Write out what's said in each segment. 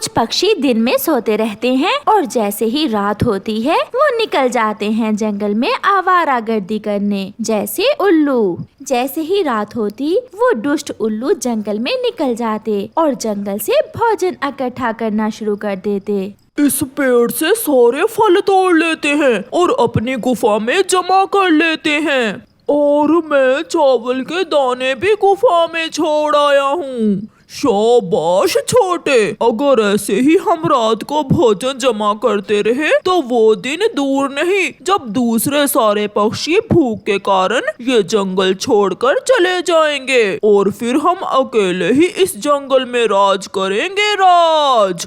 कुछ पक्षी दिन में सोते रहते हैं और जैसे ही रात होती है वो निकल जाते हैं जंगल में आवारागर्दी करने, जैसे उल्लू। जैसे ही रात होती वो दुष्ट उल्लू जंगल में निकल जाते और जंगल से भोजन इकट्ठा करना शुरू कर देते। इस पेड़ से सारे फल तोड़ लेते हैं और अपनी गुफा में जमा कर लेते हैं। और मैं चावल के दाने भी गुफा में छोड़ आया हूँ। शाबाश छोटे, अगर ऐसे ही हम रात को भोजन जमा करते रहे तो वो दिन दूर नहीं जब दूसरे सारे पक्षी भूख के कारण ये जंगल छोड़कर चले जाएंगे और फिर हम अकेले ही इस जंगल में राज करेंगे। राज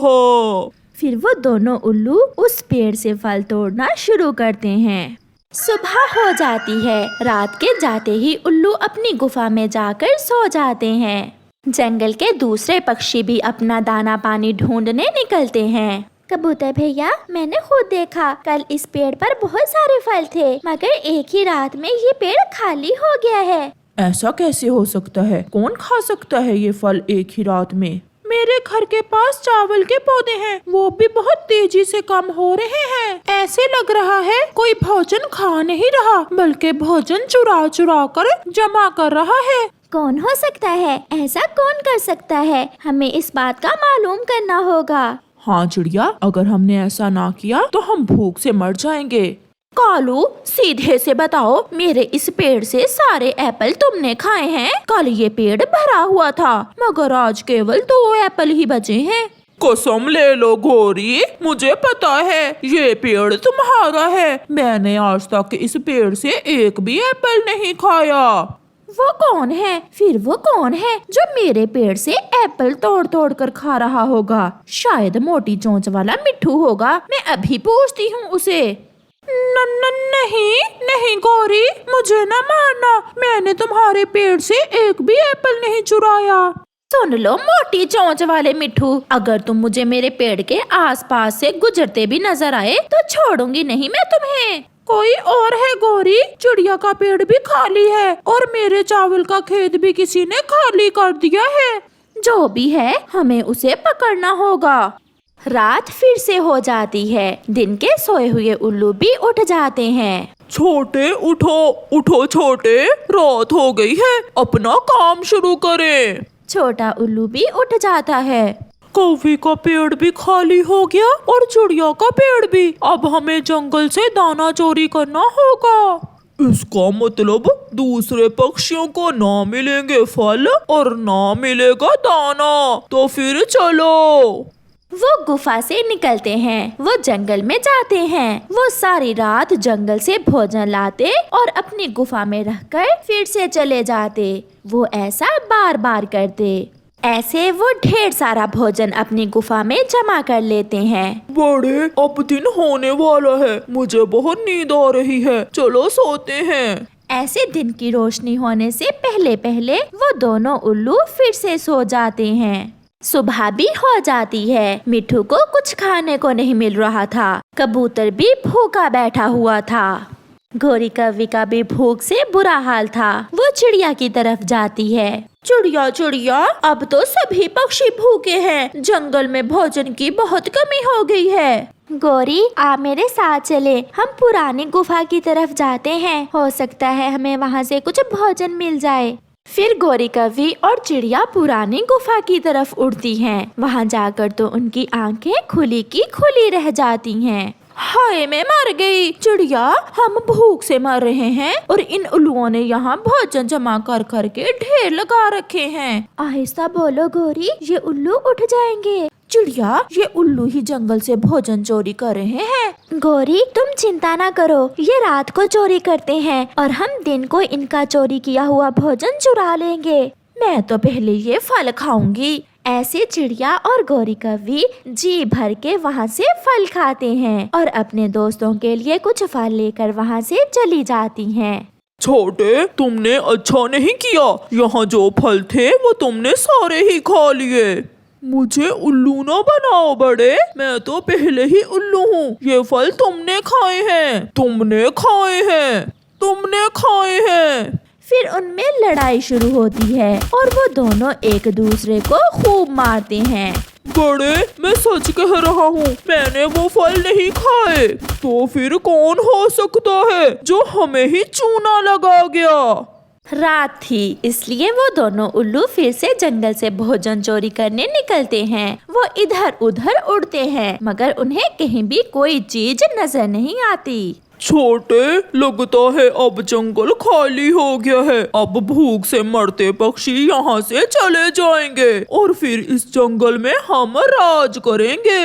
हो। फिर वो दोनों उल्लू उस पेड़ से फल तोड़ना शुरू करते हैं। सुबह हो जाती है। रात के जाते ही उल्लू अपनी गुफा में जाकर सो जाते हैं। जंगल के दूसरे पक्षी भी अपना दाना पानी ढूंढने निकलते हैं। कबूतर भैया, मैंने खुद देखा, कल इस पेड़ पर बहुत सारे फल थे, मगर एक ही रात में ये पेड़ खाली हो गया है। ऐसा कैसे हो सकता है? कौन खा सकता है ये फल एक ही रात में? मेरे घर के पास चावल के पौधे हैं, वो भी बहुत तेजी से कम हो रहे हैं। ऐसे लग रहा है कोई भोजन खा नहीं रहा, बल्कि भोजन चुरा चुरा कर जमा कर रहा है। कौन हो सकता है? ऐसा कौन कर सकता है? हमें इस बात का मालूम करना होगा। हाँ चिड़िया, अगर हमने ऐसा ना किया तो हम भूख से मर जाएंगे। कालू, सीधे से बताओ, मेरे इस पेड़ से सारे एप्पल तुमने खाए हैं? कल ये पेड़ भरा हुआ था, मगर आज केवल 2 एप्पल ही बचे हैं। कसम ले लो गोरी, मुझे पता है ये पेड़ तुम्हारा है। मैंने आज तक इस पेड़ से एक भी एप्पल नहीं खाया। वो कौन है? फिर वो कौन है जो मेरे पेड़ से एप्पल तोड़ तोड़ कर खा रहा होगा? शायद मोटी चोंच वाला मिट्ठू होगा। मैं अभी पूछती हूँ उसे। नहीं गौरी, मुझे न मारना, मैंने तुम्हारे पेड़ से एक भी एप्पल नहीं चुराया। सुन लो मोटी चोंच वाले मिट्ठू, अगर तुम मुझे मेरे पेड़ के आसपास से गुजरते भी नजर आए तो छोड़ूंगी नहीं मैं तुम्हें। कोई और है गौरी, चिड़िया का पेड़ भी खाली है और मेरे चावल का खेत भी किसी ने खाली कर दिया है। जो भी है, हमें उसे पकड़ना होगा। रात फिर से हो जाती है। दिन के सोए हुए उल्लू भी उठ जाते हैं। छोटे उठो उठो छोटे, रात हो गई है, अपना काम शुरू करें। छोटा उल्लू भी उठ जाता है। कौवे का पेड़ भी खाली हो गया और चिड़िया का पेड़ भी। अब हमें जंगल से दाना चोरी करना होगा। इसका मतलब दूसरे पक्षियों को ना मिलेंगे फल और ना मिलेगा दाना। तो फिर चलो। वो गुफा से निकलते हैं। वो जंगल में जाते हैं। वो सारी रात जंगल से भोजन लाते और अपनी गुफा में रखकर फिर से चले जाते। वो ऐसा बार बार करते। ऐसे वो ढेर सारा भोजन अपनी गुफा में जमा कर लेते हैं। बड़े, अब दिन होने वाला है, मुझे बहुत नींद आ रही है, चलो सोते हैं। ऐसे दिन की रोशनी होने से पहले पहले वो दोनों उल्लू फिर से सो जाते हैं। सुबह भी हो जाती है। मिट्ठू को कुछ खाने को नहीं मिल रहा था। कबूतर भी भूखा बैठा हुआ था। गोरी कौवी का भी भूख से बुरा हाल था। वो चिड़िया की तरफ जाती है। चिड़िया चिड़िया, अब तो सभी पक्षी भूखे हैं, जंगल में भोजन की बहुत कमी हो गई है। गोरी, आप मेरे साथ चले, हम पुरानी गुफा की तरफ जाते हैं, हो सकता है हमें वहाँ से कुछ भोजन मिल जाए। फिर गोरी कौवी और चिड़िया पुरानी गुफा की तरफ उड़ती हैं। वहाँ जाकर तो उनकी आंखें खुली की खुली रह जाती हैं। हाय, मैं मर गई। चिड़िया, हम भूख से मर रहे हैं और इन उल्लुओं ने यहाँ भोजन जमा कर कर के ढेर लगा रखे हैं। आहिस्ता बोलो गोरी, ये उल्लू उठ जाएंगे। चिड़िया, ये उल्लू ही जंगल से भोजन चोरी कर रहे हैं। गोरी, तुम चिंता ना करो, ये रात को चोरी करते हैं और हम दिन को इनका चोरी किया हुआ भोजन चुरा लेंगे। मैं तो पहले ये फल खाऊंगी। ऐसे चिड़िया और गोरी कौवी जी भर के वहाँ से फल खाते हैं और अपने दोस्तों के लिए कुछ फल लेकर वहाँ से चली जाती हैं। छोटे, तुमने अच्छा नहीं किया, यहाँ जो फल थे वो तुमने सारे ही खा लिए। मुझे उल्लू ना बनाओ बड़े, मैं तो पहले ही उल्लू हूँ। ये फल तुमने खाए हैं, तुमने खाए हैं, तुमने खाए हैं। फिर उनमें लड़ाई शुरू होती है और वो दोनों एक दूसरे को खूब मारते हैं। बड़े, मैं सच कह रहा हूँ, मैंने वो फल नहीं खाए। तो फिर कौन हो सकता है जो हमें ही चूना लगा गया? रात थी, इसलिए वो दोनों उल्लू फिर से जंगल से भोजन चोरी करने निकलते हैं। वो इधर उधर उड़ते हैं मगर उन्हें कहीं भी कोई चीज नजर नहीं आती। छोटे, लगता है अब जंगल खाली हो गया है। अब भूख से मरते पक्षी यहाँ से चले जाएंगे और फिर इस जंगल में हम राज करेंगे।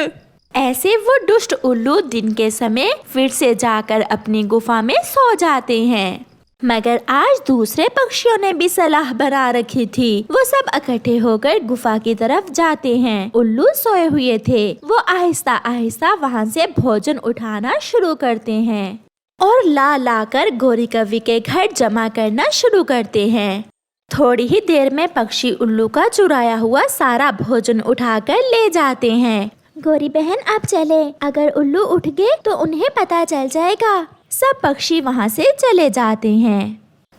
ऐसे वो दुष्ट उल्लू दिन के समय फिर से जाकर अपनी गुफा में सो जाते हैं। मगर आज दूसरे पक्षियों ने भी सलाह बना रखी थी। वो सब इकट्ठे होकर गुफा की तरफ जाते हैं। उल्लू सोए हुए थे। वो आहिस्ता आहिस्ता वहाँ से भोजन उठाना शुरू करते हैं और ला कर गोरी कौवी के घर जमा करना शुरू करते हैं। थोड़ी ही देर में पक्षी उल्लू का चुराया हुआ सारा भोजन उठाकर ले जाते हैं। गोरी बहन, अब चले, अगर उल्लू उठ गए तो उन्हें पता चल जाएगा। सब पक्षी वहाँ से चले जाते हैं।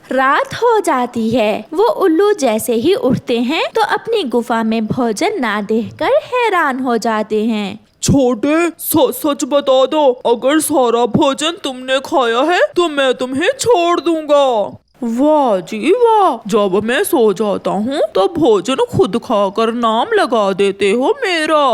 रात हो जाती है। वो उल्लू जैसे ही उठते हैं तो अपनी गुफा में भोजन ना देखकर हैरान हो जाते हैं। छोटे, सच बता दो, अगर सारा भोजन तुमने खाया है तो मैं तुम्हें छोड़ दूंगा। वाह जी वाह, जब मैं सो जाता हूँ तो भोजन खुद खाकर नाम लगा देते हो मेरा।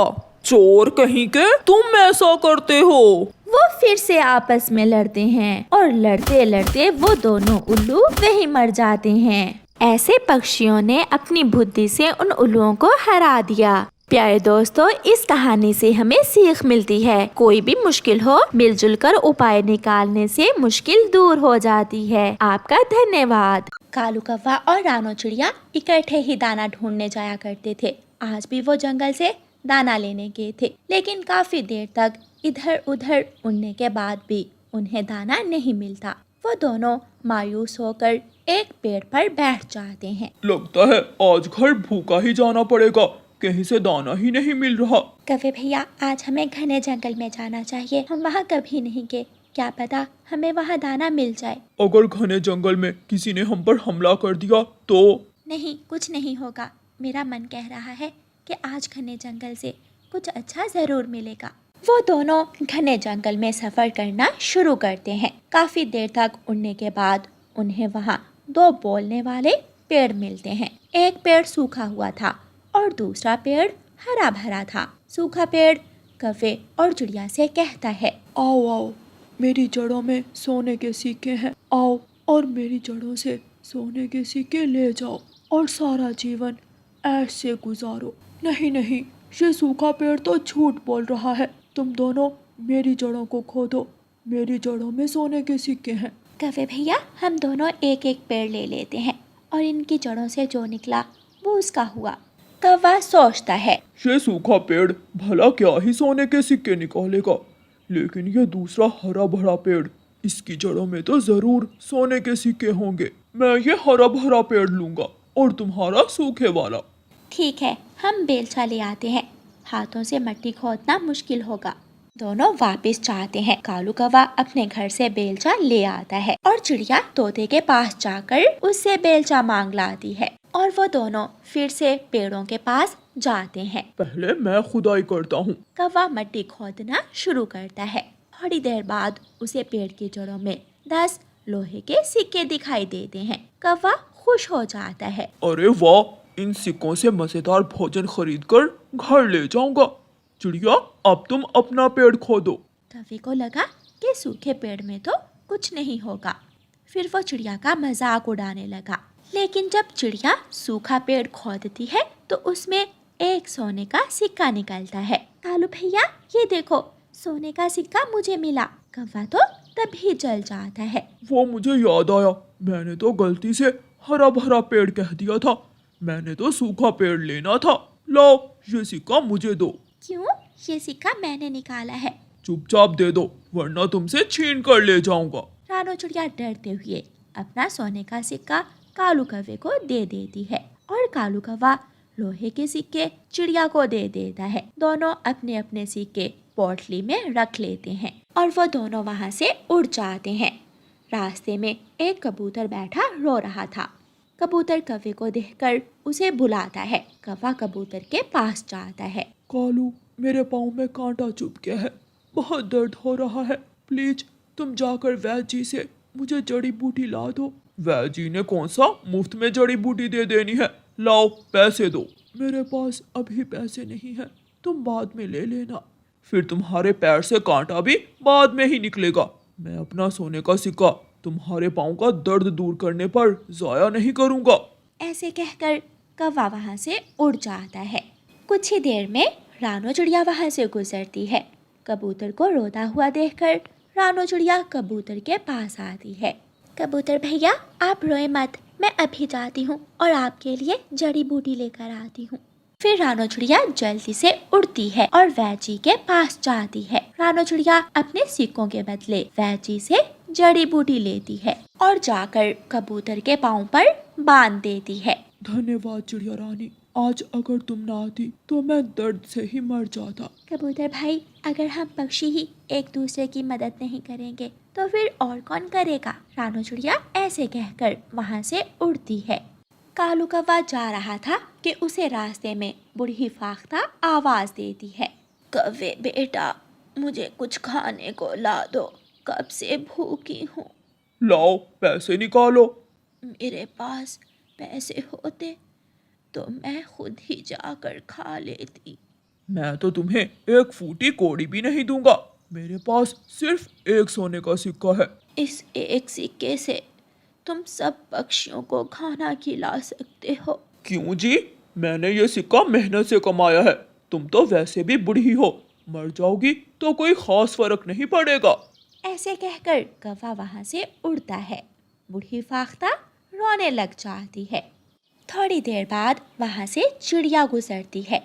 चोर कहीं के, तुम ऐसा करते हो। वो फिर से आपस में लड़ते हैं और लड़ते लड़ते वो दोनों उल्लू वहीं मर जाते हैं। ऐसे पक्षियों ने अपनी बुद्धि से उन उल्लुओं को हरा दिया। प्यारे दोस्तों, इस कहानी से हमें सीख मिलती है, कोई भी मुश्किल हो मिलजुल कर उपाय निकालने से मुश्किल दूर हो जाती है। आपका धन्यवाद। कालू कौवा और रानो चिड़िया इकट्ठे ही दाना ढूंढने जाया करते थे। आज भी वो जंगल से दाना लेने गए थे, लेकिन काफी देर तक इधर उधर उड़ने के बाद भी उन्हें दाना नहीं मिलता। वो दोनों मायूस होकर एक पेड़ पर बैठ जाते हैं। लगता है आज घर भूखा ही जाना पड़ेगा, कहीं से दाना ही नहीं मिल रहा। कौवे भैया, आज हमें घने जंगल में जाना चाहिए। हम वहाँ कभी नहीं गए, क्या पता हमें वहाँ दाना मिल जाए। अगर घने जंगल में किसी ने हम पर हमला कर दिया तो? नहीं, कुछ नहीं होगा। मेरा मन कह रहा है कि आज घने जंगल से कुछ अच्छा जरूर मिलेगा। वो दोनों घने जंगल में सफर करना शुरू करते हैं। काफी देर तक उड़ने के बाद उन्हें वहाँ दो बोलने वाले पेड़ मिलते हैं। एक पेड़ सूखा हुआ था और दूसरा पेड़ हरा भरा था। सूखा पेड़ कौवे और चिड़िया से कहता है, आओ आओ, मेरी जड़ों में सोने के सिक्के हैं, आओ और मेरी जड़ों से सोने के सिक्के ले जाओ और सारा जीवन ऐसे गुजारो। नहीं नहीं, ये सूखा पेड़ तो झूठ बोल रहा है। तुम दोनों मेरी जड़ों को खोदो, मेरी जड़ों में सोने के सिक्के हैं। कौवे भैया, हम दोनों एक एक पेड़ ले लेते हैं और इनकी जड़ों से जो निकला वो उसका हुआ। कौवा सोचता है, ये सूखा पेड़ भला क्या ही सोने के सिक्के निकालेगा, लेकिन ये दूसरा हरा भरा पेड़, इसकी जड़ों में तो जरूर सोने के सिक्के होंगे। मैं ये हरा भरा पेड़ लूंगा और तुम्हारा सूखे वाला। ठीक है, हम बेलचा ले आते हैं। हाथों से मिट्टी खोदना मुश्किल होगा। दोनों वापस जाते हैं। कालू कौवा अपने घर से बेलचा ले आता है और चिड़िया तोते के पास जाकर उससे बेलचा मांग लाती है और वो दोनों फिर से पेड़ों के पास जाते हैं। पहले मैं खुदाई करता हूँ। कौवा मिट्टी खोदना शुरू करता है। थोड़ी देर बाद उसे पेड़ की जड़ों में 10 लोहे के सिक्के दिखाई देते हैं। कौवा खुश हो जाता है। अरे वाह, इन सिक्कों से मजेदार भोजन खरीद कर घर ले जाऊंगा। चिड़िया, अब तुम अपना पेड़ खोदो। कौवे को लगा कि सूखे पेड़ में तो कुछ नहीं होगा। फिर वो चिड़िया का मजाक उड़ाने लगा। लेकिन जब चिड़िया सूखा पेड़ खोदती है तो उसमें एक सोने का सिक्का निकलता है। कालू भैया, ये देखो, सोने का सिक्का मुझे मिला। कौवा तो तभी जल जाता है। वो मुझे याद आया, मैंने तो गलती से हरा भरा पेड़ कह दिया था। मैंने तो सूखा पेड़ लेना था। लो, ये सिक्का मुझे दो। क्यों? ये सिक्का मैंने निकाला है। चुपचाप दे दो, वरना तुमसे छीन कर ले जाऊंगा। रानो चिड़िया डरते हुए अपना सोने का सिक्का कालू कौवे को दे देती है और कालू कौवा लोहे के सिक्के चिड़िया को दे देता है। दोनों अपने अपने सिक्के पोटली में रख लेते हैं और वो दोनों वहाँ से उड़ जाते हैं। रास्ते में एक कबूतर बैठा रो रहा था। कबूतर कौवे को देखकर उसे बुलाता है। कौवा कबूतर के पास जाता है। कालू, मेरे पाँव में कांटा चुभ गया है, बहुत दर्द हो रहा है, प्लीज तुम जाकर वैद्य जी से मुझे जड़ी बूटी ला दो। वैद्य जी ने कौन सा मुफ्त में जड़ी बूटी दे देनी है, लाओ पैसे दो। मेरे पास अभी पैसे नहीं है, तुम बाद में ले लेना। फिर तुम्हारे पैर से कांटा भी बाद में ही निकलेगा। मैं अपना सोने का सिक्का तुम्हारे पाँव का दर्द दूर करने पर जाया नहीं करूँगा। ऐसे कहकर कौवा वहाँ से उड़ जाता है। कुछ ही देर में रानो चिड़िया वहाँ से गुजरती है। कबूतर को रोता हुआ देखकर रानो चिड़िया कबूतर के पास आती है। कबूतर भैया, आप रोए मत, मैं अभी जाती हूँ और आपके लिए जड़ी बूटी लेकर आती हूँ। फिर रानो चिड़िया जल्दी से उड़ती है और वैद्य जी के पास जाती है। रानो चिड़िया अपने सिक्कों के बदले वैद्य जी से जड़ी बूटी लेती है और जाकर कबूतर के पाँव पर बांध देती है। धन्यवाद चिड़िया रानी, आज अगर तुम ना आती तो मैं दर्द से ही मर जाता। कबूतर भाई, अगर हम पक्षी ही एक दूसरे की मदद नहीं करेंगे तो फिर और कौन करेगा। रानो चिड़िया ऐसे कहकर वहाँ से उड़ती है। कालू कौवा जा रहा था कि उसे रास्ते में बूढ़ी फाख्ता आवाज देती है। कौवे बेटा, मुझे कुछ खाने को ला दो, कब से भूखी हूँ। लाओ पैसे निकालो। मेरे पास पैसे होते तो मैं खुद ही जाकर खा लेती। मैं तो तुम्हें एक फूटी कौड़ी भी नहीं दूंगा, मेरे पास सिर्फ एक सोने का सिक्का है। इस एक सिक्के से तुम सब पक्षियों को खाना खिला सकते हो। क्यों जी, मैंने ये सिक्का मेहनत से कमाया है, तुम तो वैसे भी बूढ़ी हो, मर जाओगी तो कोई खास फर्क नहीं पड़ेगा। ऐसे कहकर कौवा वहाँ से उड़ता है। बूढ़ी फाख्ता रोने लग जाती है। थोड़ी देर बाद वहाँ से चिड़िया गुजरती है।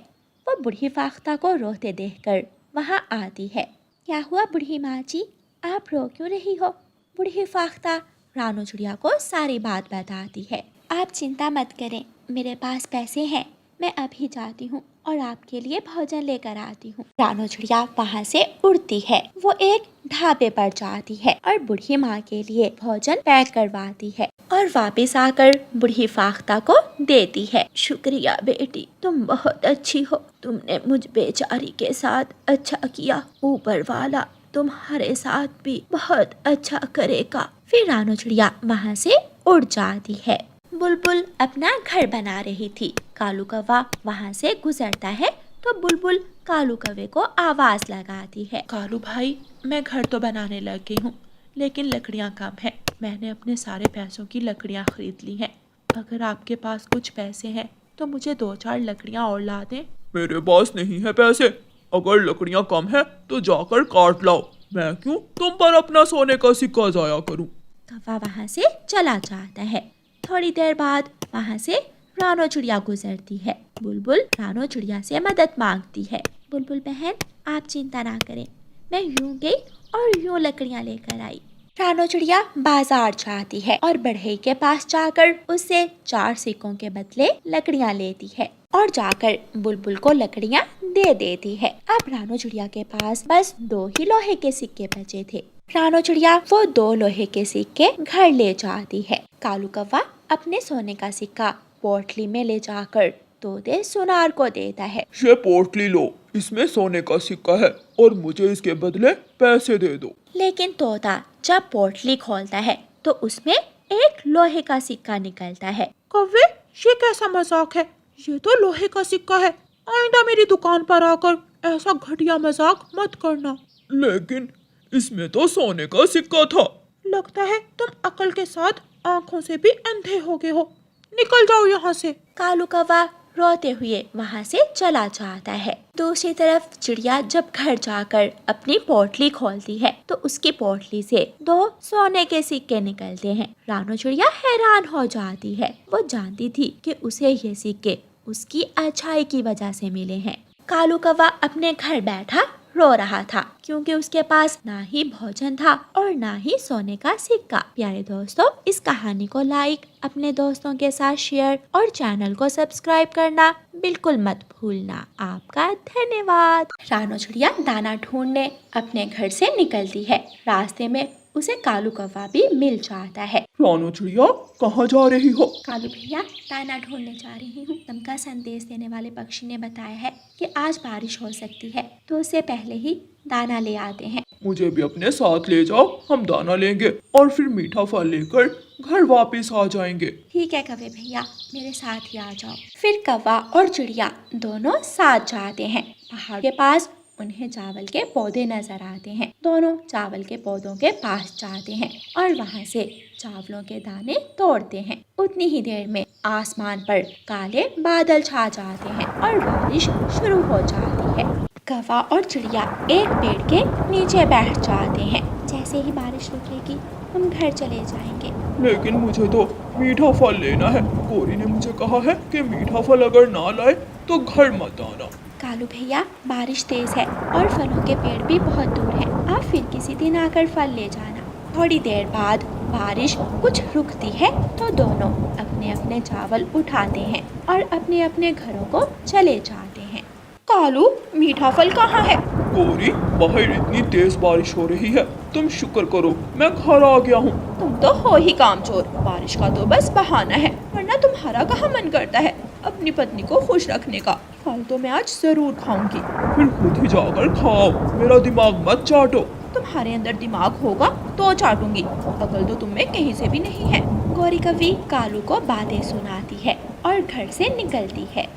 वो बूढ़ी फाख्ता को रोते देखकर वहाँ आती है। क्या हुआ बूढ़ी माँ जी, आप रो क्यों रही हो। बूढ़ी फाख्ता रानो चिड़िया को सारी बात बताती है। आप चिंता मत करें, मेरे पास पैसे हैं, मैं अभी जाती हूँ और आपके लिए भोजन लेकर आती हूँ। रानो चिड़िया वहाँ से उड़ती है। वो एक ढाबे पर जाती है और बूढ़ी माँ के लिए भोजन पैक करवाती है और वापस आकर बूढ़ी फाख्ता को देती है। शुक्रिया बेटी, तुम बहुत अच्छी हो, तुमने मुझ बेचारी के साथ अच्छा किया, ऊपर वाला तुम्हारे साथ भी बहुत अच्छा करेगा। फिर रानो चिड़िया वहाँ से उड़ जाती है। बुलबुल अपना घर बना रही थी। कालू कौवा वहाँ से गुजरता है तो बुलबुल कालू कौवे को आवाज लगाती है। कालू भाई, मैं घर तो बनाने लग गई हूँ, लेकिन लकड़ियाँ कम हैं। मैंने अपने सारे पैसों की लकड़ियाँ खरीद ली हैं। अगर आपके पास कुछ पैसे हैं तो मुझे 2-4 लकड़ियाँ और ला दें। मेरे पास नहीं है पैसे, अगर लकड़ियाँ कम है तो जाकर काट लाओ, मैं क्यों तुम पर अपना सोने का सिक्का जाया करूं। कौवा वहाँ से चला जाता है। थोड़ी देर बाद वहाँ से रानो चिड़िया गुजरती है। बुलबुल रानो चिड़िया से मदद मांगती है। बुलबुल बहन, आप चिंता ना करें, मैं यूं गई और यूं लकड़ियाँ लेकर आई। रानो चिड़िया बाजार जाती है और बढ़ई के पास जाकर उससे 4 सिक्कों के बदले लकड़ियाँ लेती है और जाकर बुलबुल को लकड़ियाँ दे देती है। अब रानो चिड़िया के पास बस 2 ही लोहे के सिक्के बचे थे। रानो चिड़िया वो 2 लोहे के सिक्के घर ले जाती है। कालू कौवा अपने सोने का सिक्का पोटली में ले जाकर तोते सुनार को देता है। ये पोटली लो, इसमें सोने का सिक्का है और मुझे इसके बदले पैसे दे दो। लेकिन तोता जब पोटली खोलता है तो उसमें एक लोहे का सिक्का निकलता है। कौवे, ये कैसा मजाक है, ये तो लोहे का सिक्का है। आइंदा मेरी दुकान पर आकर ऐसा घटिया मजाक मत करना। लेकिन इसमें तो सोने का सिक्का था। लगता है तुम अकल के साथ आंखों से भी अंधे हो गए हो, निकल जाओ यहाँ से। कालू कौवा रोते हुए वहाँ से चला जाता है। दूसरी तरफ चिड़िया जब घर जाकर अपनी पोटली खोलती है तो उसकी पोटली से 2 सोने के सिक्के निकलते हैं। रानो चिड़िया हैरान हो जाती है। वो जानती थी कि उसे ये सिक्के उसकी अच्छाई की वजह से मिले हैं। कालू कौवा अपने घर बैठा रो रहा था क्योंकि उसके पास ना ही भोजन था और ना ही सोने का सिक्का। प्यारे दोस्तों, इस कहानी को लाइक, अपने दोस्तों के साथ शेयर और चैनल को सब्सक्राइब करना बिल्कुल मत भूलना। आपका धन्यवाद। रानो चिड़िया दाना ढूंढने अपने घर से निकलती है। रास्ते में उसे कालू कौवा भी मिल जाता है। रानू चिड़िया कहाँ जा रही हो? कालू भैया, दाना ढूंढने जा रही हूँ। मौसम का संदेश देने वाले पक्षी ने बताया है कि आज बारिश हो सकती है, तो उससे पहले ही दाना ले आते हैं। मुझे भी अपने साथ ले जाओ, हम दाना लेंगे और फिर मीठा फल लेकर घर वापस आ जाएंगे। ठीक है कौवे भैया, मेरे साथ ही आ जाओ। फिर कौवा और चिड़िया दोनों साथ जाते हैं। पहाड़ के पास उन्हें चावल के पौधे नजर आते हैं। दोनों चावल के पौधों के पास जाते हैं और वहाँ से चावलों के दाने तोड़ते हैं। उतनी ही देर में आसमान पर काले बादल छा जाते हैं और बारिश शुरू हो जाती है। कौवा और चिड़िया एक पेड़ के नीचे बैठ जाते हैं। जैसे ही बारिश रुकेगी हम घर चले जाएंगे। लेकिन मुझे तो मीठा फल लेना है। गोरी ने मुझे कहा है कि मीठा फल अगर ना लाए तो घर मत आना। कालू भैया, बारिश तेज है और फलों के पेड़ भी बहुत दूर हैं। आप फिर किसी दिन आकर फल ले जाना। थोड़ी देर बाद बारिश कुछ रुकती है तो दोनों अपने अपने चावल उठाते हैं और अपने अपने घरों को चले जाते हैं। कालू, मीठा फल कहाँ है? गोरी, बाहर इतनी तेज बारिश हो रही है, तुम शुक्र करो मैं घर आ गया हूँ। तुम तो हो ही कामचोर, बारिश का तो बस बहाना है, वरना तुम्हारा कहाँ मन करता है अपनी पत्नी को खुश रखने का। फल तो मैं आज जरूर खाऊंगी। फिर खुद ही जाकर खाओ, मेरा दिमाग मत चाटो। तुम्हारे अंदर दिमाग होगा तो चाटूंगी, अकल तो तुम में कहीं से भी नहीं है। गौरी कवि कालू को बातें सुनाती है और घर से निकलती है।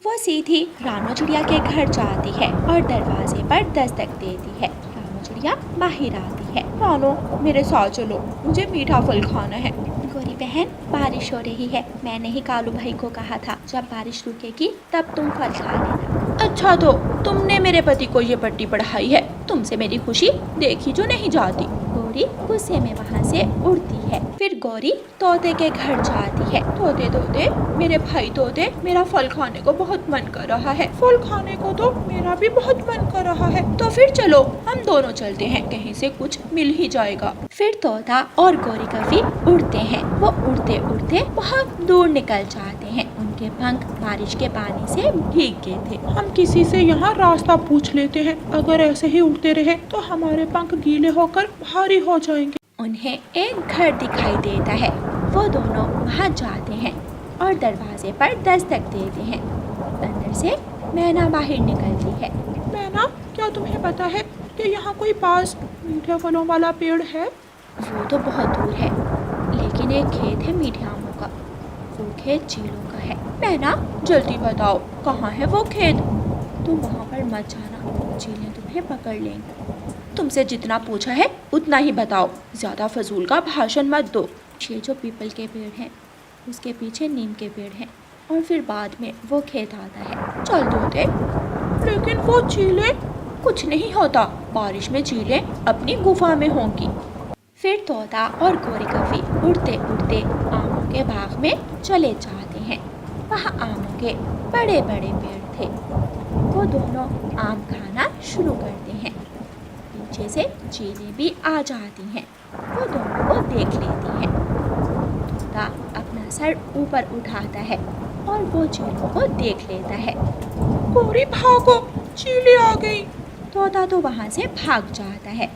वो सीधी रानू चिड़िया के घर जाती है और दरवाजे पर दस्तक देती है। रानू चिड़िया बाहर आती है। रानो, मेरे साथ चलो, मुझे मीठा फल खाना है। गोरी बहन, बारिश हो रही है। मैंने ही कालू भाई को कहा था जब बारिश रुकेगी तब तुम फल खा लेना। अच्छा, तो तुमने मेरे पति को ये पट्टी पढ़ाई है? तुमसे मेरी खुशी देखी जो नहीं जाती। गौरी गुस्से में वहाँ से उड़ती है। फिर गौरी तोते के घर जाती है। तोते तोते, मेरे भाई तोते, मेरा फल खाने को बहुत मन कर रहा है। फल खाने को तो मेरा भी बहुत मन कर रहा है। तो फिर चलो हम दोनों चलते हैं, कहीं से कुछ मिल ही जाएगा। फिर तोता और गौरी कवि उड़ते हैं। वो उड़ते उड़ते बहुत दूर निकल जाते हैं। उनके पंख बारिश के पानी से भीग गए थे। हम किसी से यहाँ रास्ता पूछ लेते हैं, अगर ऐसे ही उड़ते रहे तो हमारे पंख गीले होकर भारी हो जाएंगे। उन्हें एक घर दिखाई देता है। वो दोनों वहाँ जाते हैं और दरवाजे पर दस्तक देते हैं। अंदर से मैना बाहर निकलती है। मैना, क्या तुम्हें पता है कि यहाँ कोई पास मीठे फलों वाला पेड़ है? वो तो बहुत दूर है, लेकिन एक खेत है मीठे आमों का। वो खेत चीलों का है। मैना, जल्दी बताओ कहाँ है वो खेत? तुम वहाँ पर मत जाना, चीलें तुम्हें पकड़ लेंगी। तुमसे जितना पूछा है उतना ही बताओ, ज्यादा फजूल का भाषण मत दो। ये जो पीपल के पेड़ हैं, उसके पीछे नीम के पेड़ हैं और फिर बाद में वो खेत आता है। चल तोते, लेकिन वो चीलें, कुछ नहीं होता, बारिश में चीलें अपनी गुफा में होंगी। फिर तोता और गौरी कवि उड़ते उड़ते आमों के बाग में चले जाते हैं। वहाँ आमों के बड़े बड़े पेड़ थे। वो दोनों आम खाना शुरू करते हैं। पीछे से चीलें भी आ जाती हैं। वो दोनों को देख लेती हैं। तोता अपना सर ऊपर उठाता है और वो चीलों को देख लेता है। गौरी भागो, चीलें आ गई। तोता तो वहाँ से भाग जाता है,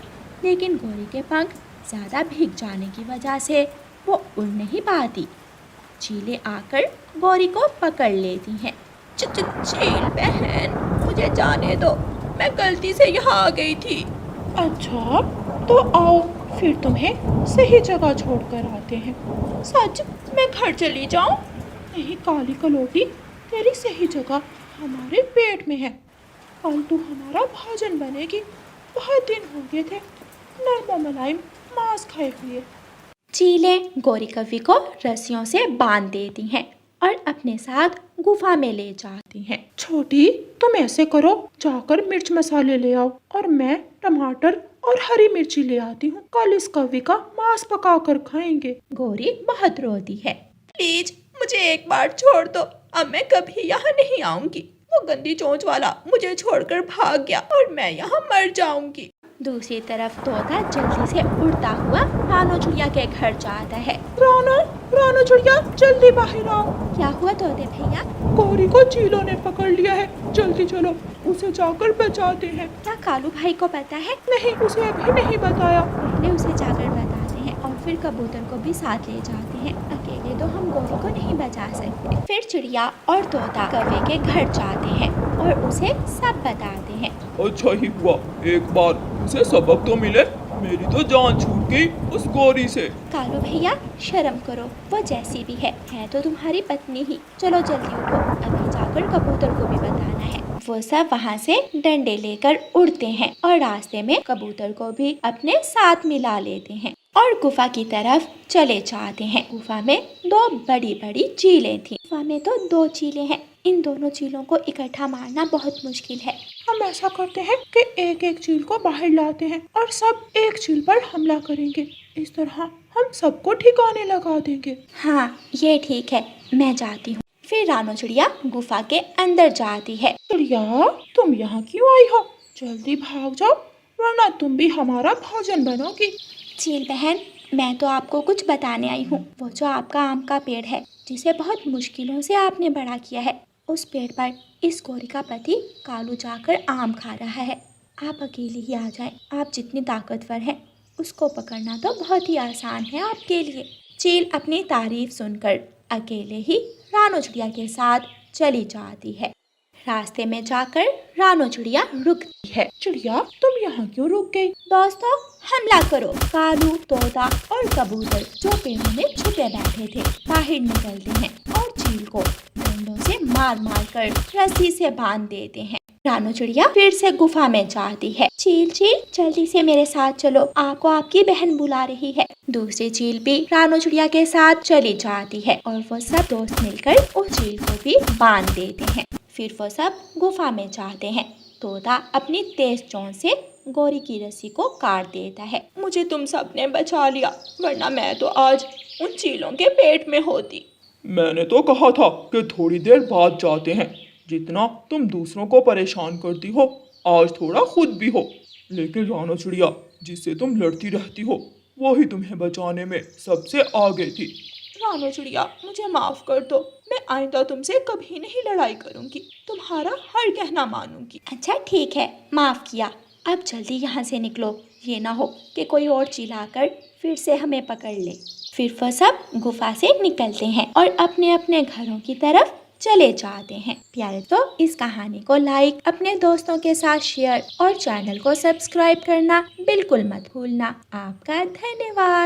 लेकिन गौरी के पंख ज़्यादा भीग जाने की वजह से वो उड़ नहीं पाती। चीलें आकर गौरी को पकड़ लेती हैं। चील बहन, मुझे जाने दो, मैं गलती से यहाँ आ गई थी। अच्छा, तो आओ फिर तुम्हें सही जगह छोड़कर आते हैं। सच, मैं घर चली जाऊँ? नहीं काली कलोटी, तेरी सही जगह हमारे पेट में है। कल तू हमारा भाजन बनेगी। बहुत दिन हो गए थे नरम मुलायम मांस खाए हुए। चीलें गौरी कवि को रस्सियों से बांध देती हैं और अपने साथ गुफा में ले जाती हैं। छोटी, तुम ऐसे करो, जाकर मिर्च मसाले ले आओ और मैं टमाटर और हरी मिर्ची ले आती हूँ। कल इस कवि का मांस पका कर खाएंगे। गौरी बहुत रोती है। प्लीज मुझे एक बार छोड़ दो, अब मैं कभी यहाँ नहीं आऊंगी। वो गंदी चोंच वाला मुझे छोड़कर भाग गया और मैं यहाँ मर जाऊंगी। दूसरी तरफ तोता जल्दी से उड़ता हुआ रानो चिड़िया के घर जाता है। रानो चिड़िया जल्दी बाहर आओ। क्या हुआ तोते भैया? गौरी को चीलों ने पकड़ लिया है, जल्दी चलो उसे जाकर बचाते हैं। क्या कालू भाई को पता है? नहीं, उसे अभी नहीं बताया। पहले उसे जाकर बताते हैं और फिर कबूतर को भी साथ ले जाते हैं। अकेले तो हम गौरी को नहीं बचा सकते। फिर चिड़िया और तोता कौवे के घर जाते हैं और उसे सब बताते हैं। अच्छा ही हुआ, एक बार उसे सबक तो मिले। मेरी तो जान छूट गई उस गौरी से। कालू भैया शर्म करो, वो जैसी भी है तो तुम्हारी पत्नी ही। चलो जल्दी उठो, अभी जाकर कबूतर को भी बताना है। वो सब वहाँ से डंडे लेकर उड़ते हैं और रास्ते में कबूतर को भी अपने साथ मिला लेते हैं और गुफा की तरफ चले जाते हैं। गुफा में दो बड़ी बड़ी चीलें थी। गुफा में तो दो चीलें हैं, इन दोनों चीलों को इकट्ठा मारना बहुत मुश्किल है। हम ऐसा करते हैं कि एक एक चील को बाहर लाते हैं और सब एक चील पर हमला करेंगे। इस तरह हम सबको ठिकाने लगा देंगे। हाँ ये ठीक है, मैं जाती हूँ। फिर रानो चिड़िया गुफा के अंदर जाती है। चिड़िया, तुम यहाँ क्यों आई हो? जल्दी भाग जाओ वरना तुम भी हमारा भोजन बनोगी। चील बहन, मैं तो आपको कुछ बताने आई हूँ। वो जो आपका आम का पेड़ है जिसे बहुत मुश्किलों से आपने बड़ा किया है, उस पेड़ पर इस गौरी का पति कालू जाकर आम खा रहा है। आप अकेले ही आ जाएं। आप जितनी ताकतवर हैं उसको पकड़ना तो बहुत ही आसान है आपके लिए। चील अपनी तारीफ सुनकर अकेले ही रानो चिड़िया के साथ चली जाती है। रास्ते में जाकर रानो चिड़िया रुकती है। चिड़िया, तुम यहाँ क्यों रुक गई? दोस्तों हमला करो। कालू, तोता और कबूतर जो पेड़ों में छुपे बैठे थे बाहर निकलते हैं और चील को डंडों से मार मार कर रस्सी से बांध देते हैं। रानो चिड़िया फिर से गुफा में जाती है। चील जल्दी से मेरे साथ चलो, आपको आपकी बहन बुला रही है। दूसरी चील भी रानो चिड़िया के साथ चली जाती है और वो सब दोस्त मिलकर उस चील को भी बांध देते हैं। फिर वो सब गुफा में जाते हैं। तोता अपनी तेज चोंच से गौरी की रस्सी को काट देता है। मुझे तुम सब ने बचा लिया, वरना मैं तो आज उन चीलों के पेट में होती। मैंने तो कहा था कि थोड़ी देर बाद जाते हैं। जितना तुम दूसरों को परेशान करती हो, आज थोड़ा खुद भी हो। लेकिन रानो चिड़िया, जिससे तुम लड़ती रहती हो, वही तुम्हें बचाने में सबसे आगे थी। रानो चिड़िया, मुझे माफ कर दो। मैं आइंदा तुमसे कभी नहीं लड़ाई करूंगी, तुम्हारा हर कहना मानूंगी। अच्छा ठीक है, माफ किया। अब जल्दी यहाँ से निकलो, ये ना हो कि कोई और चिल्लाकर फिर से हमें पकड़ ले। फिर वो सब गुफा से निकलते हैं और अपने अपने घरों की तरफ चले जाते हैं। प्यारे तो इस कहानी को लाइक, अपने दोस्तों के साथ शेयर और चैनल को सब्सक्राइब करना बिल्कुल मत भूलना। आपका धन्यवाद।